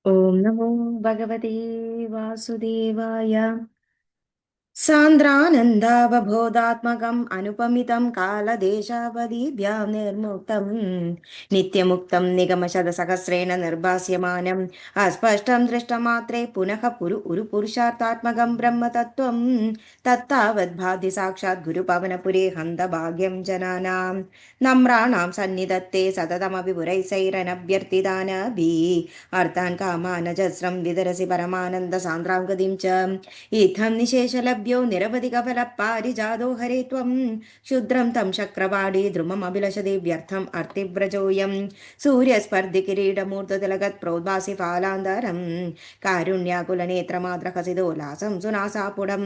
ॐ नमो भगवते वासुदेवाय। सान्द्रानन्दावबोधात्मकम् अनुपमितं कालदेशावधिभ्यां निर्मुक्तं नित्यमुक्तं निगमशतसहस्रेण निर्भास्यमानम् अस्पष्टं दृष्टमात्रे पुनः पुरुषार्थात्मकं ब्रह्मतत्त्वं तत्तावद्भाति साक्षात् गुरुपवनपुरे हन्तभाग्यं जनानां नम्राणां सन्निधत्ते सततमपि पुरैसैरनभ्यर्थितानभिः अर्थान् कामानजस्रं विदरसि परमानन्दसान्द्रां गतिं च इत्थं निशेषलभ्यो निरवधिकफलपारिजातो हरे त्वं क्षुद्रं तं शक्रवाणी द्रुममभिलषति व्यर्थम् अर्तिव्रजोऽयं सूर्यस्पर्धिकिरीटमूर्ततिलगत् प्रोद्भासि फालान्तरं कारुण्याकुलनेत्रमाद्रहसिदोल्लासं सुनासापुडं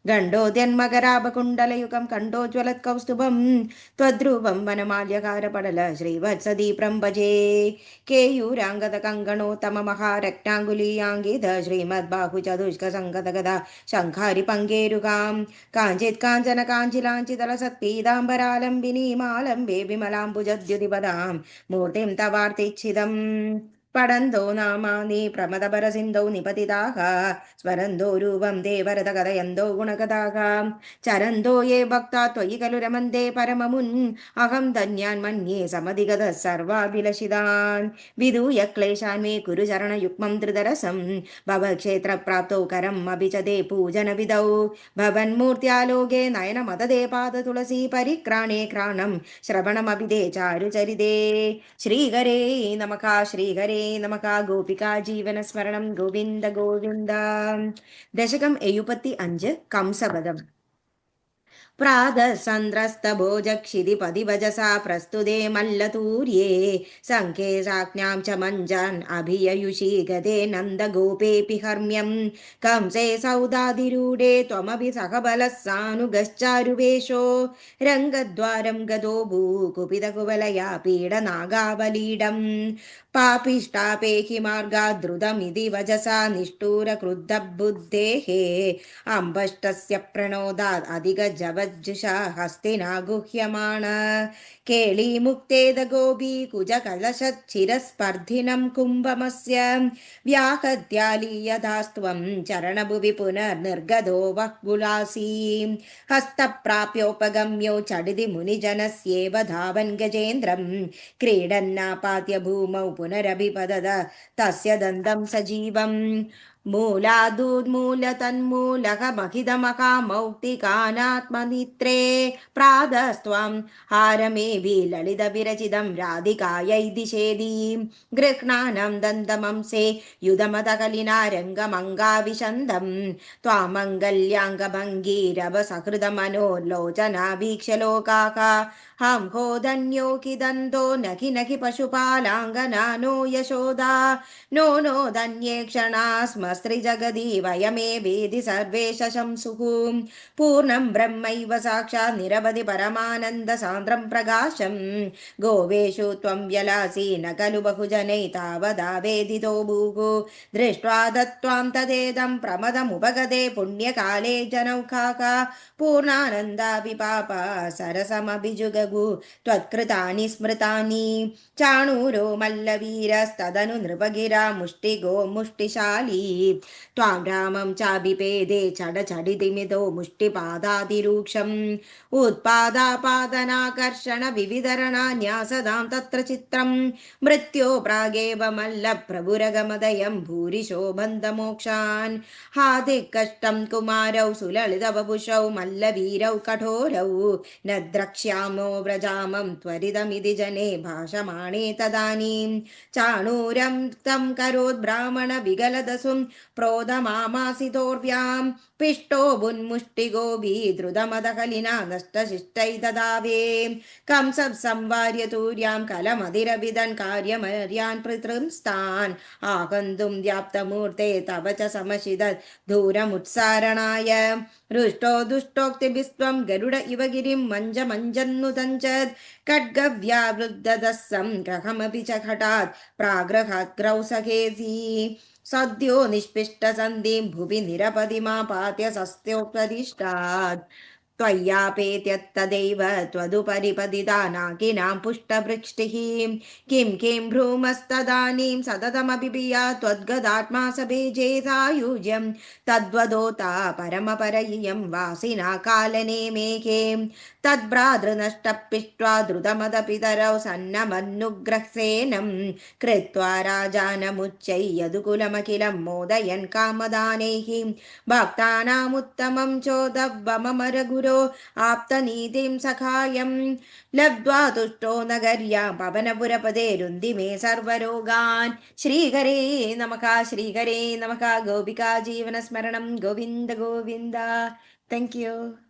गण्डोद्यन्मकराभकुण्डलयुगं कण्डोज्ज्वलत्कौस्तुभं त्वद्रूपं वनमाल्यकारपडल श्रीवत्सदीप्रं भजे केयूराङ्गदकङ्गणोत्तममहारत्नाङ्गुलीयाङ्गिद श्रीमद्बाहुचतुष्कसङ्गतगदा शङ्खारिपङ्गेरुकां काञ्चित् काञ्चन काञ्चिलाञ्चितलसत्पीताम्बरालम्बिनीमालम्बे विमलाम्बुजद्युतिपदां मूर्तिं तवार्तिच्छिदम् पडन्तो नामानि प्रमदपरसिन्धौ निपतिताः स्मरन्तो रूपं ते वरद कथयन्तो गुणकथाः चरन्तो ये भक्ता त्वयि खलु रमन्ते परममुन् अहं धन्यान् मन्ये समधिगतः सर्वाभिलषितान् विधूय क्लेशान् मे कुरु चरणयुग्मं धृतरसं भवक्षेत्रप्राप्तौ करम् अपि च ते पूजनविधौ भवन्मूर्त्यालोके नयनमददे पादतुलसी परिक्राणे क्राणं श्रवणमपि ते चारुचरिते श्रीहरे नमः श्रीहरे नमः गोपिका जीवनस्मरणं गोविन्द गोविन्द दशकम् 75 कंसवदम् प्रातःसन्द्रस्तभोजक्षितिपदिवजसा प्रस्तुते मल्लतूर्ये शङ्खे शाक्न्यां च मञ्जान् अभिययुषी गदे नन्दगोपेऽपि हर्म्यं कंसे सौदाधिरूढे त्वमपि सहबलः सानुगश्चारुवेशो रङ्गद्वारं गतो भूकुपितकुवलया पीडनागावलीडम् पापिष्टापेहि मार्गाद्रुतमिति वजसा निष्ठूरक्रुद्धबुद्धेः अम्बष्टस्य प्रणोदात् अधिगजवज्जुषा हस्तिना गुह्यमाण केळीमुक्तेद गोपी कुजकलशच्चिरस्पर्धिनं कुम्भमस्य व्याहत्यालीयदास्त्वं चरणभुवि पुनर्निर्गतो वह्गुलासी हस्तप्राप्योपगम्यो चडिति मुनिजनस्येव धावन् गजेन्द्रं क्रीडन्नापात्य भूमौ पुनरभिपदद तस्य दन्तं सजीवम् मूलादून्मूलतन्मूलः महितमकामौक्तिकानात्मनित्रे प्रातस्त्वं हारमेभि ललितविरचितं राधिकायै दिशेदीं गृह्णानं दन्तमंसे युधमदकलिनारङ्गमङ्गाविशन्दं त्वामङ्गल्याङ्गभङ्गीरवसहृदमनोलोचना वीक्ष्य लोकाः हं हो धन्यो किदन्तो नखि नखि पशुपालाङ्गनानो यशोदा नो नो धन्ये क्षणा स्म स्त्रिजगदी वयमेवेदि सर्वे शशंसुः पूर्णं ब्रह्मैव साक्षात् निरवधि परमानन्दसान्द्रं प्रकाशं गोवेषु त्वं व्यलासि न खलु बहुजनैः तावदावेदितो भूः दृष्ट्वा दत्त्वां तदेदं प्रमदमुपगते पुण्यकाले जनौखाः पूर्णानन्दाभिपापा सरसमभिजुगगु त्वत्कृतानि स्मृतानि चाणूरो मल्लवीरस्तदनु नृपगिरा मुष्टिगो मुष्टिशाली त्वां रामं चाभिपेदे चडचडितिमितो मुष्टिपादातिरूक्षम् उत्पादापादनाकर्षण विविधरणान्यासदां तत्र चित्रं मृत्यो प्रागेव मल्लप्रभुरगमदयं भूरिशो बन्धमोक्षान् हादिकष्टं कुमारौ सुललितवपुषौ मल्लवीरौ कठोरौ न द्रक्ष्यामो व्रजामं त्वरितमिति जने भाषमाणे तदानीं चाणूरं तं करोद्ब्राह्मण विगलदसुं प्रोदमामासितोर्व्यां पिष्टो भुन्मुष्टिगोभी द्रुतमदकलिना नष्टशिष्टै ददावे कंसं संवार्य तूर्यां कलमधिरभिदन् कार्यमर्यान् पृतृंस्तान् आगन्तुं व्याप्तमूर्ते तव च समशिद दूरमुत्सारणाय रुष्टो दुष्टोक्तिभिस्त्वं गरुड इव गिरिं मञ्जन्नुतञ्चत् खड्गव्यावृद्धदस्सं ग्रहमपि च घटात् प्राग्रहात् ग्रौसखेसी सद्यो निष्पिष्टसन्धिं भुवि निरपदिमापात्य सस्योपरिष्टात् त्वय्यापेत्यत्तदैव त्वदुपरि पतिता नाकिनां पुष्टवृष्टिः किं भ्रूमस्तदानीं सततमपि पिया त्वद्गदात्मा सभेजे सायुज्यं तद्वदोता परमपर इयं वासिना कालने मेघे तद्भ्रातृनष्टपिष्ट्वा द्रुतमदपितरौ सन्नमनुग्रहसेनं कृत्वा राजानमुच्चै यदुकुलमखिलं मोदयन् कामदानैः भक्तानामुत्तमं चोदव्वमरगुरो आप्तनीतिं सखायं लब्ध्वा तुष्टो नगर्यां पवनपुरपदेरुन्दिमे सर्वरोगान् श्रीहरे नमः गोपिका जीवनस्मरणं गोविन्द गोविन्द. Thank you.